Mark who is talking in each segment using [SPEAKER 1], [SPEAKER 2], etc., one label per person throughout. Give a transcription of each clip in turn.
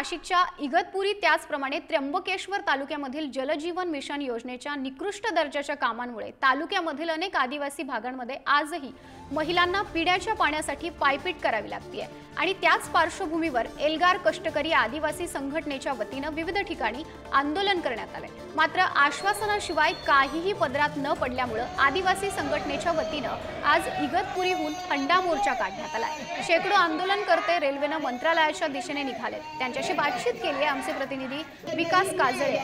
[SPEAKER 1] नाशिकच्या इगतपुरी त्याचप्रमाणे त्र्यंबकेश्वर तालुक्यामधील जलजीवन मिशन योजनेच्या निकृष्ट दर्जाच्या कामांमुळे तालुक्यामधील अनेक आदिवासी भागांमध्ये आजही महिलांना पिण्याच्या पाण्यासाठी पायपीट करावी लागते आणि त्याच पार्श्वभूमीवर एल्गार कष्टकरी आदिवासी संघटनेच्या वतीने विविध ठिकाणी आंदोलन करण्यात आले। मात्र आश्वासनाशिवाय काहीही पदरात न पडल्यामुळे आदिवासी संघटनेच्या वतीने आज इगतपुरीहून हंडा मोर्चा काढण्यात आला। शेकडो आंदोलनकर्ते रेल्वेने मंत्रालयाच्या दिशेने निघालेत। त्यांच्याशी बातचीत केली आहे आमचे प्रतिनिधी विकास काजळे।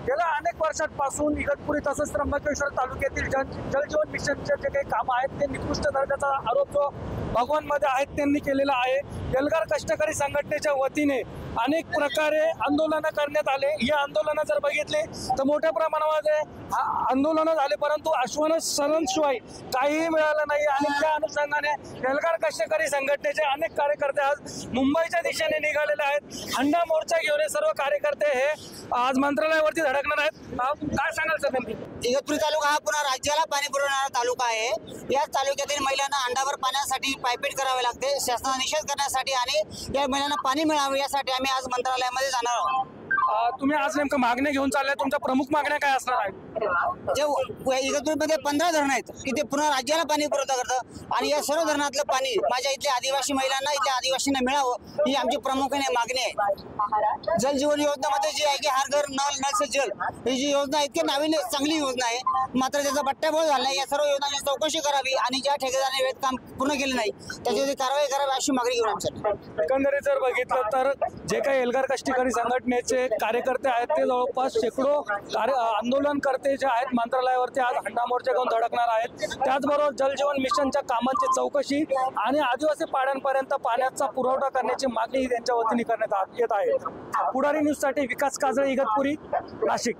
[SPEAKER 2] गेल्या अनेक वर्षांपासून इगतपुरी तसंच त्र्यंबकेश्वर तालुक्यातील जलजीवन मिशनचे जे काही काम आहेत ते निकृष्ट दर्जाचा आरोप जो भगवानमध्ये आहेत त्यांनी केलेला आहे। एल्गार कष्टकरी संघटनेच्या वतीने अनेक प्रकारे आंदोलन करण्यात आले। ही आंदोलन जर बघितले तर मोठ्या प्रमाणामध्ये आंदोलन झाले, परंतु आश्वासनाशिवाय काहीही मिळालं नाही आणि त्या अनुषंगाने एल्गार कष्टकरी संघटनेचे अनेक कार्यकर्ते आज मुंबईच्या दिशेने निघालेले आहेत। हंडा मोर्चा घेऊन हे सर्व कार्यकर्ते हे आज मंत्रालयावरती धडकणार आहेत। काय सांगाल सर?
[SPEAKER 3] इगतपुरी तालुका हा पुन्हा राज्याला पाणी पुरवणारा तालुका आहे। याच तालुक्यातील महिलांना अंडाभर पाण्यासाठी पायपीट करावे लागते। शासनाचा निषेध करण्यासाठी आणि या महिलांना पाणी मिळावे यासाठी आम्ही आज मंत्रालयामध्ये जाणार आहोत।
[SPEAKER 2] तुम्ही आज नेमकं मागण्या घेऊन चालल्या, तुमच्या प्रमुख मागण्या काय असणार आहेत?
[SPEAKER 3] जे इगतपुरीमध्ये 15 धरण आहेत की ते पुन्हा राज्याला पाणी पुरवठा करतं आणि या सर्व धरणातलं पाणी माझ्या इथल्या आदिवासी महिलांना, इथल्या आदिवासींना मिळावं ही आमची प्रामुख्याने मागणी आहे। जल जीवन योजनेमध्ये जी आहे की हर घर नल नल से जल ही जी योजना इतकी नावीन्य चांगली योजना आहे, मात्र त्याचा बट्ट्याबोळ झाला नाही। या सर्व योजनांची चौकशी करावी आणि ज्या ठेकेदाराने वेळेत काम पूर्ण केले नाही त्याच्यावरती कारवाई करावी अशी मागणी घेऊन आमच्यासाठी।
[SPEAKER 2] एकंदरीत जर बघितलं तर जे काही एल्गार कष्टकरी संघटनेचे कार्यकर्ते आहेत ते जवळपास शेकडो आंदोलनकर्ते जे आहेत मंत्रालयावरती आज हंडा मोर्चा घेऊन धडकणार आहेत। त्याचबरोबर जलजीवन मिशनच्या कामांची चौकशी आणि आदिवासी पाड्यांपर्यंत पाण्याचा पुरवठा करण्याची मागणी त्यांच्या वतीने करण्यात येत आहे। पुढारी न्यूजसाठी विकास काजळे, इगतपुरी, नाशिक।